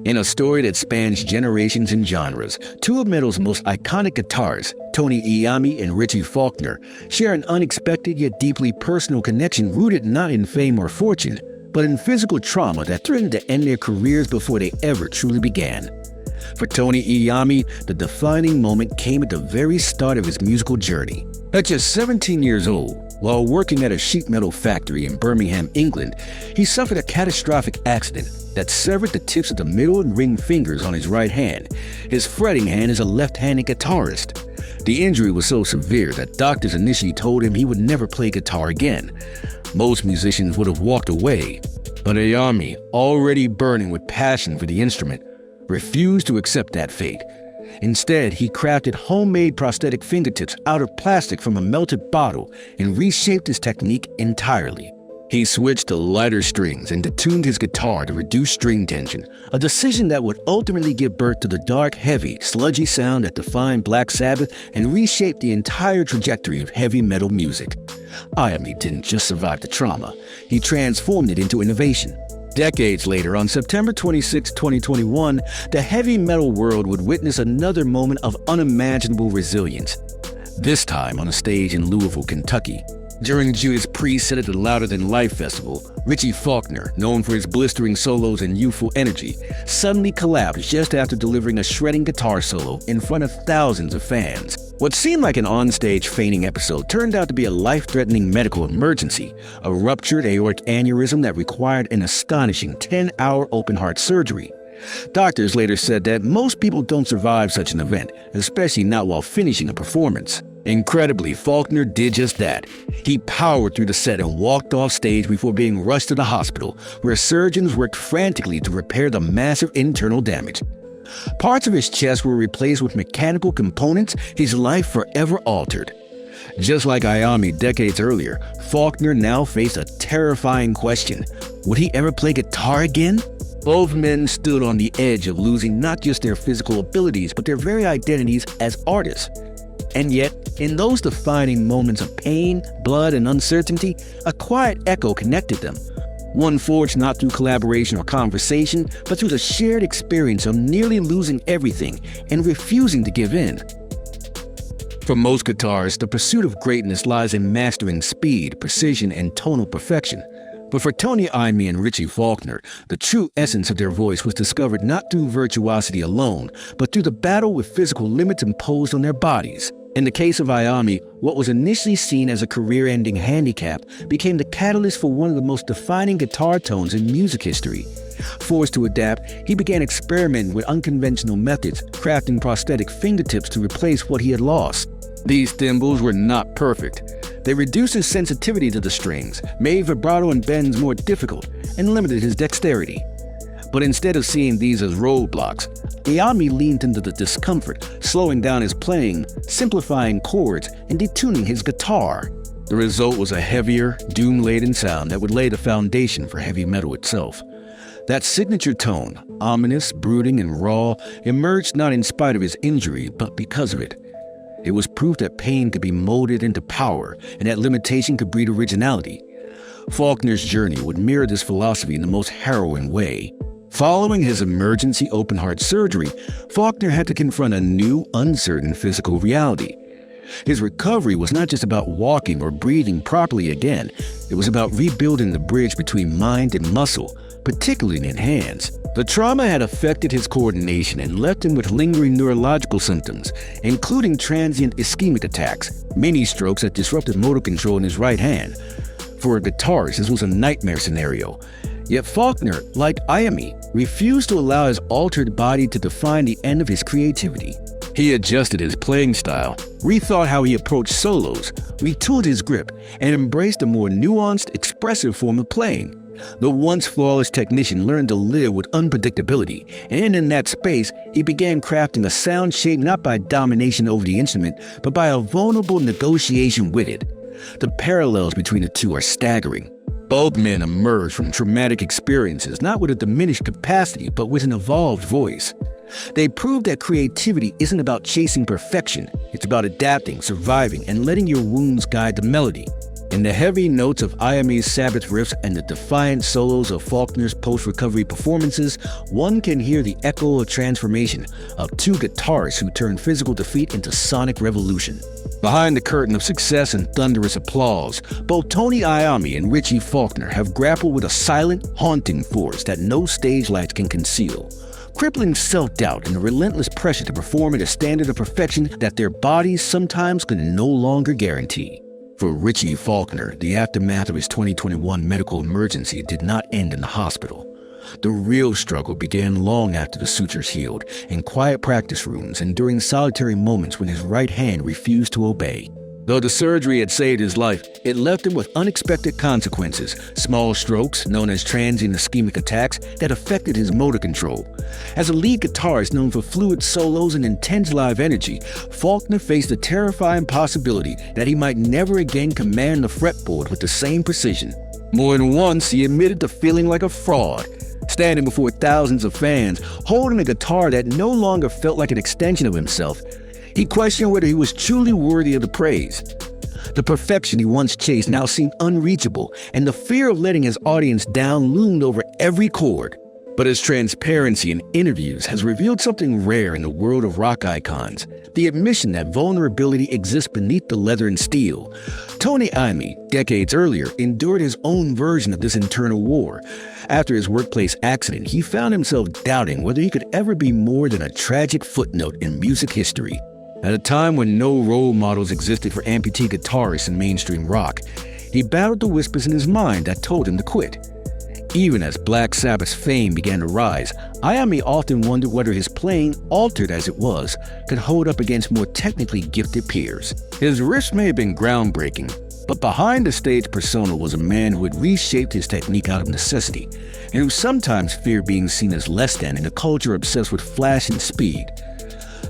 In a story that spans generations and genres, two of metal's most iconic guitarists, Tony Iommi and Richie Faulkner, share an unexpected yet deeply personal connection rooted not in fame or fortune, but in physical trauma that threatened to end their careers before they ever truly began. For Tony Iommi, the defining moment came at the very start of his musical journey. At just 17 years old, while working at a sheet metal factory in Birmingham, England, he suffered a catastrophic accident that severed the tips of the middle and ring fingers on his right hand, his fretting hand as a left-handed guitarist. The injury was so severe that doctors initially told him he would never play guitar again. Most musicians would have walked away, but Iommi, already burning with passion for the instrument, refused to accept that fate. Instead, he crafted homemade prosthetic fingertips out of plastic from a melted bottle and reshaped his technique entirely. He switched to lighter strings and detuned his guitar to reduce string tension, a decision that would ultimately give birth to the dark, heavy, sludgy sound that defined Black Sabbath and reshaped the entire trajectory of heavy metal music. Iommi didn't just survive the trauma, he transformed it into innovation. Decades later, on September 26, 2021, the heavy metal world would witness another moment of unimaginable resilience, this time on a stage in Louisville, Kentucky. During Judas' preset at the Louder Than Life festival, Richie Faulkner, known for his blistering solos and youthful energy, suddenly collapsed just after delivering a shredding guitar solo in front of thousands of fans. What seemed like an onstage fainting episode turned out to be a life-threatening medical emergency, a ruptured aortic aneurysm that required an astonishing 10-hour open-heart surgery. Doctors later said that most people don't survive such an event, especially not while finishing a performance. Incredibly, Faulkner did just that. He powered through the set and walked off stage before being rushed to the hospital, where surgeons worked frantically to repair the massive internal damage. Parts of his chest were replaced with mechanical components, his life forever altered. Just like Iommi decades earlier, Faulkner now faced a terrifying question. Would he ever play guitar again? Both men stood on the edge of losing not just their physical abilities, but their very identities as artists. And yet, in those defining moments of pain, blood, and uncertainty, a quiet echo connected them. One forged not through collaboration or conversation, but through the shared experience of nearly losing everything and refusing to give in. For most guitarists, the pursuit of greatness lies in mastering speed, precision, and tonal perfection. But for Tony Iommi and Richie Faulkner, the true essence of their voice was discovered not through virtuosity alone, but through the battle with physical limits imposed on their bodies. In the case of Iommi, what was initially seen as a career-ending handicap became the catalyst for one of the most defining guitar tones in music history. Forced to adapt, he began experimenting with unconventional methods, crafting prosthetic fingertips to replace what he had lost. These thimbles were not perfect. They reduced his sensitivity to the strings, made vibrato and bends more difficult, and limited his dexterity. But instead of seeing these as roadblocks, Iommi leaned into the discomfort, slowing down his playing, simplifying chords, and detuning his guitar. The result was a heavier, doom-laden sound that would lay the foundation for heavy metal itself. That signature tone, ominous, brooding, and raw, emerged not in spite of his injury, but because of it. It was proof that pain could be molded into power, and that limitation could breed originality. Faulkner's journey would mirror this philosophy in the most harrowing way. Following his emergency open-heart surgery, Faulkner had to confront a new, uncertain physical reality. His recovery was not just about walking or breathing properly again. It was about rebuilding the bridge between mind and muscle, particularly in hands. The trauma had affected his coordination and left him with lingering neurological symptoms, including transient ischemic attacks, mini-strokes that disrupted motor control in his right hand. For a guitarist, this was a nightmare scenario. Yet Faulkner, like Iommi, refused to allow his altered body to define the end of his creativity. He adjusted his playing style, rethought how he approached solos, retooled his grip, and embraced a more nuanced, expressive form of playing. The once flawless technician learned to live with unpredictability, and in that space, he began crafting a sound shaped not by domination over the instrument, but by a vulnerable negotiation with it. The parallels between the two are staggering. Both men emerged from traumatic experiences not with a diminished capacity, but with an evolved voice. They proved that creativity isn't about chasing perfection, it's about adapting, surviving, and letting your wounds guide the melody. In the heavy notes of Iommi's Sabbath riffs and the defiant solos of Faulkner's post-recovery performances, one can hear the echo of transformation of two guitarists who turned physical defeat into sonic revolution. Behind the curtain of success and thunderous applause, both Tony Iommi and Richie Faulkner have grappled with a silent, haunting force that no stage lights can conceal. Crippling self-doubt and the relentless pressure to perform at a standard of perfection that their bodies sometimes can no longer guarantee. For Richie Faulkner, the aftermath of his 2021 medical emergency did not end in the hospital. The real struggle began long after the sutures healed, in quiet practice rooms and during solitary moments when his right hand refused to obey. Though the surgery had saved his life, it left him with unexpected consequences, small strokes, known as transient ischemic attacks, that affected his motor control. As a lead guitarist known for fluid solos and intense live energy, Faulkner faced the terrifying possibility that he might never again command the fretboard with the same precision. More than once, he admitted to feeling like a fraud, standing before thousands of fans, holding a guitar that no longer felt like an extension of himself. He questioned whether he was truly worthy of the praise. The perfection he once chased now seemed unreachable, and the fear of letting his audience down loomed over every chord. But his transparency in interviews has revealed something rare in the world of rock icons, the admission that vulnerability exists beneath the leather and steel. Tony Iommi, decades earlier, endured his own version of this internal war. After his workplace accident, he found himself doubting whether he could ever be more than a tragic footnote in music history. At a time when no role models existed for amputee guitarists in mainstream rock, he battled the whispers in his mind that told him to quit. Even as Black Sabbath's fame began to rise, Iommi often wondered whether his playing, altered as it was, could hold up against more technically gifted peers. His riffs may have been groundbreaking, but behind the stage persona was a man who had reshaped his technique out of necessity, and who sometimes feared being seen as less than in a culture obsessed with flash and speed.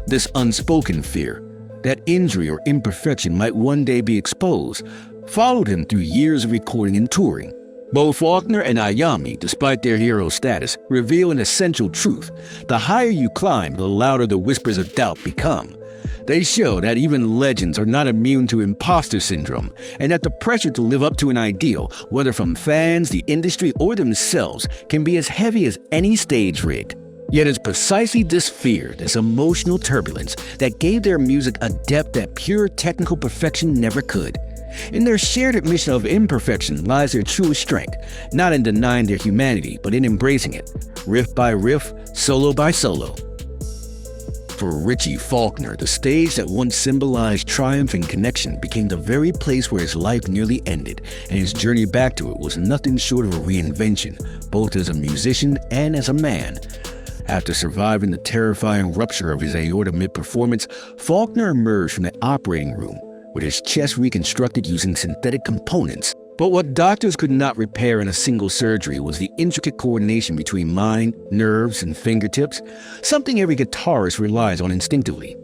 This unspoken fear, that injury or imperfection might one day be exposed, followed him through years of recording and touring. Both Faulkner and Iommi, despite their hero status, reveal an essential truth. The higher you climb, the louder the whispers of doubt become. They show that even legends are not immune to imposter syndrome, and that the pressure to live up to an ideal, whether from fans, the industry, or themselves, can be as heavy as any stage rig. Yet it's precisely this fear, this emotional turbulence, that gave their music a depth that pure technical perfection never could. In their shared admission of imperfection lies their truest strength, not in denying their humanity, but in embracing it, riff by riff, solo by solo. For Richie Faulkner, the stage that once symbolized triumph and connection became the very place where his life nearly ended, and his journey back to it was nothing short of a reinvention, both as a musician and as a man. After surviving the terrifying rupture of his aorta mid-performance, Faulkner emerged from the operating room with his chest reconstructed using synthetic components. But what doctors could not repair in a single surgery was the intricate coordination between mind, nerves, and fingertips, something every guitarist relies on instinctively.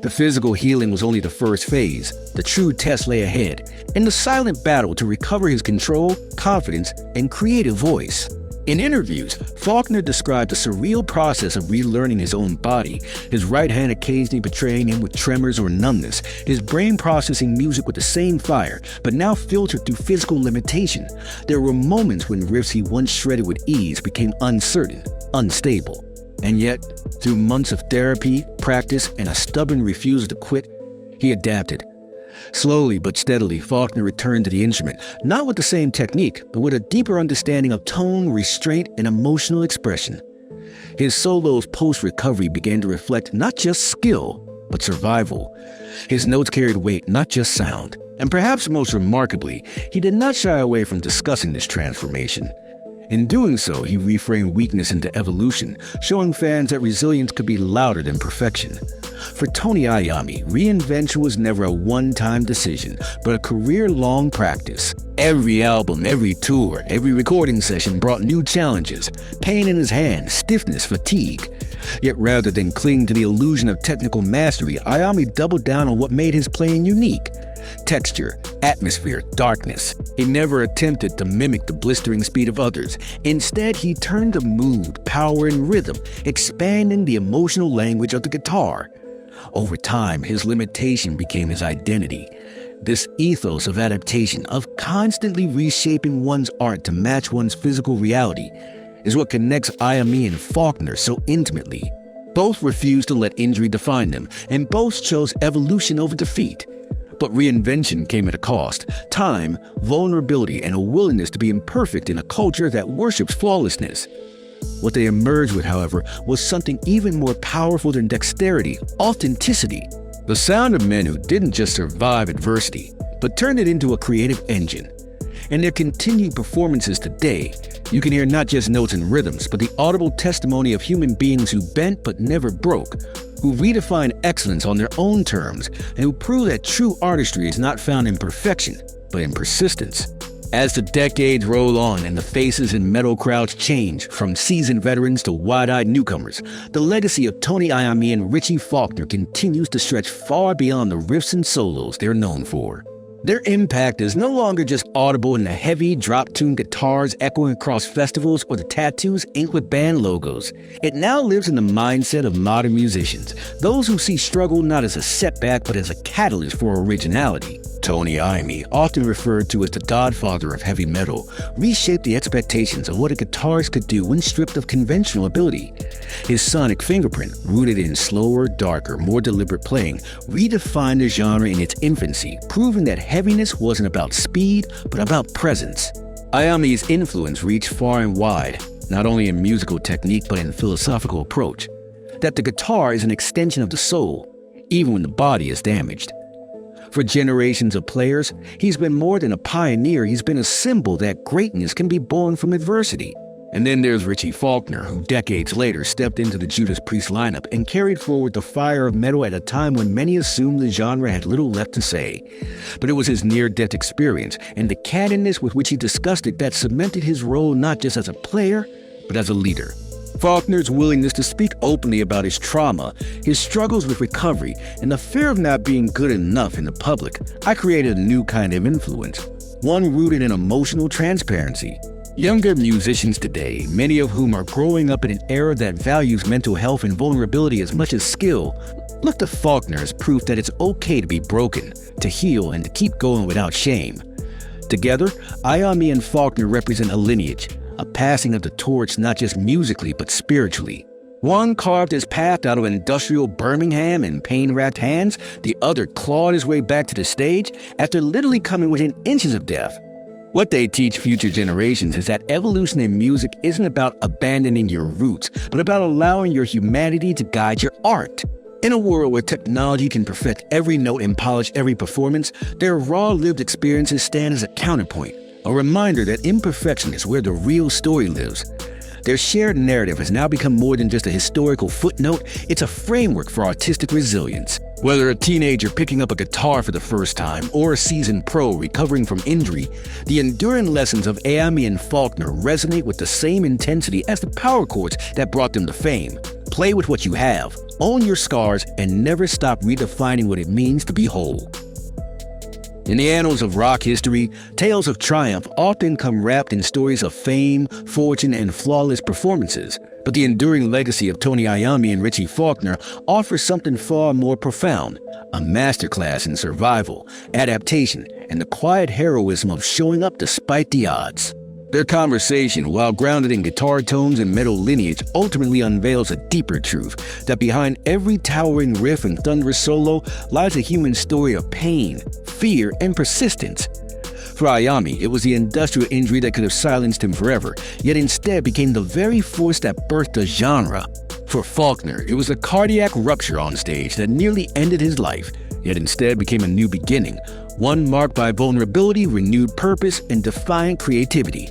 The physical healing was only the first phase. The true test lay ahead, in the silent battle to recover his control, confidence, and creative voice. In interviews, Faulkner described a surreal process of relearning his own body, his right hand occasionally betraying him with tremors or numbness, his brain processing music with the same fire, but now filtered through physical limitation. There were moments when riffs he once shredded with ease became uncertain, unstable. And yet, through months of therapy, practice, and a stubborn refusal to quit, he adapted. Slowly but steadily, Faulkner returned to the instrument, not with the same technique, but with a deeper understanding of tone, restraint, and emotional expression. His solos post-recovery began to reflect not just skill, but survival. His notes carried weight, not just sound. And perhaps most remarkably, he did not shy away from discussing this transformation. In doing so, he reframed weakness into evolution, showing fans that resilience could be louder than perfection. For Tony Iommi, reinvention was never a one-time decision, but a career-long practice. Every album, every tour, every recording session brought new challenges, pain in his hands, stiffness, fatigue. Yet rather than cling to the illusion of technical mastery, Iommi doubled down on what made his playing unique. Texture, atmosphere, darkness. He never attempted to mimic the blistering speed of others. Instead, he turned to mood, power, and rhythm, expanding the emotional language of the guitar. Over time, his limitation became his identity. This ethos of adaptation, of constantly reshaping one's art to match one's physical reality, is what connects Iommi and Faulkner so intimately. Both refused to let injury define them, and both chose evolution over defeat. But reinvention came at a cost: time, vulnerability, and a willingness to be imperfect in a culture that worships flawlessness. What they emerged with, however, was something even more powerful than dexterity: authenticity. The sound of men who didn't just survive adversity, but turned it into a creative engine. In their continued performances today, you can hear not just notes and rhythms, but the audible testimony of human beings who bent but never broke, who redefine excellence on their own terms, and who prove that true artistry is not found in perfection, but in persistence. As the decades roll on and the faces in metal crowds change, from seasoned veterans to wide-eyed newcomers, the legacy of Tony Iommi and Richie Faulkner continues to stretch far beyond the riffs and solos they're known for. Their impact is no longer just audible in the heavy, drop-tuned guitars echoing across festivals or the tattoos inked with band logos. It now lives in the mindset of modern musicians, those who see struggle not as a setback but as a catalyst for originality. Tony Iommi, often referred to as the godfather of heavy metal, reshaped the expectations of what a guitarist could do when stripped of conventional ability. His sonic fingerprint, rooted in slower, darker, more deliberate playing, redefined the genre in its infancy, proving that heaviness wasn't about speed, but about presence. Iommi's influence reached far and wide, not only in musical technique but in philosophical approach. That the guitar is an extension of the soul, even when the body is damaged. For generations of players, he's been more than a pioneer, he's been a symbol that greatness can be born from adversity. And then there's Richie Faulkner, who decades later stepped into the Judas Priest lineup and carried forward the fire of metal at a time when many assumed the genre had little left to say. But it was his near-death experience and the candidness with which he discussed it that cemented his role not just as a player, but as a leader. Faulkner's willingness to speak openly about his trauma, his struggles with recovery, and the fear of not being good enough in the public, I created a new kind of influence, one rooted in emotional transparency. Younger musicians today, many of whom are growing up in an era that values mental health and vulnerability as much as skill, look to Faulkner as proof that it's okay to be broken, to heal, and to keep going without shame. Together, Iommi and Faulkner represent a lineage, a passing of the torch not just musically but spiritually. One carved his path out of industrial Birmingham in pain-racked hands, the other clawed his way back to the stage after literally coming within inches of death. What they teach future generations is that evolution in music isn't about abandoning your roots, but about allowing your humanity to guide your art. In a world where technology can perfect every note and polish every performance, their raw lived experiences stand as a counterpoint, a reminder that imperfection is where the real story lives. Their shared narrative has now become more than just a historical footnote, it's a framework for artistic resilience. Whether a teenager picking up a guitar for the first time or a seasoned pro recovering from injury, the enduring lessons of Iommi and Faulkner resonate with the same intensity as the power chords that brought them to fame. Play with what you have, own your scars, and never stop redefining what it means to be whole. In the annals of rock history, tales of triumph often come wrapped in stories of fame, fortune, and flawless performances. But the enduring legacy of Tony Iommi and Richie Faulkner offers something far more profound: a masterclass in survival, adaptation, and the quiet heroism of showing up despite the odds. Their conversation, while grounded in guitar tones and metal lineage, ultimately unveils a deeper truth, that behind every towering riff and thunderous solo lies a human story of pain, fear, and persistence. For Iommi, it was the industrial injury that could have silenced him forever, yet instead became the very force that birthed the genre. For Faulkner, it was a cardiac rupture on stage that nearly ended his life, yet instead became a new beginning, one marked by vulnerability, renewed purpose, and defiant creativity.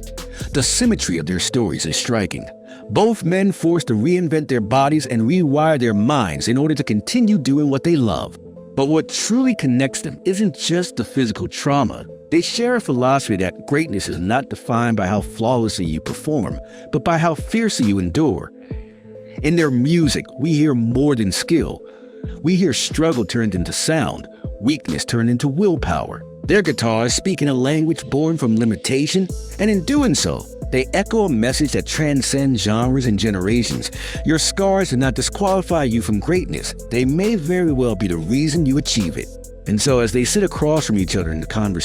The symmetry of their stories is striking. Both men forced to reinvent their bodies and rewire their minds in order to continue doing what they love. But what truly connects them isn't just the physical trauma. They share a philosophy that greatness is not defined by how flawlessly you perform, but by how fiercely you endure. In their music, we hear more than skill. We hear struggle turned into sound, weakness turned into willpower. Their guitars speak in a language born from limitation, and in doing so, they echo a message that transcends genres and generations. Your scars do not disqualify you from greatness. They may very well be the reason you achieve it. And so as they sit across from each other in the conversation,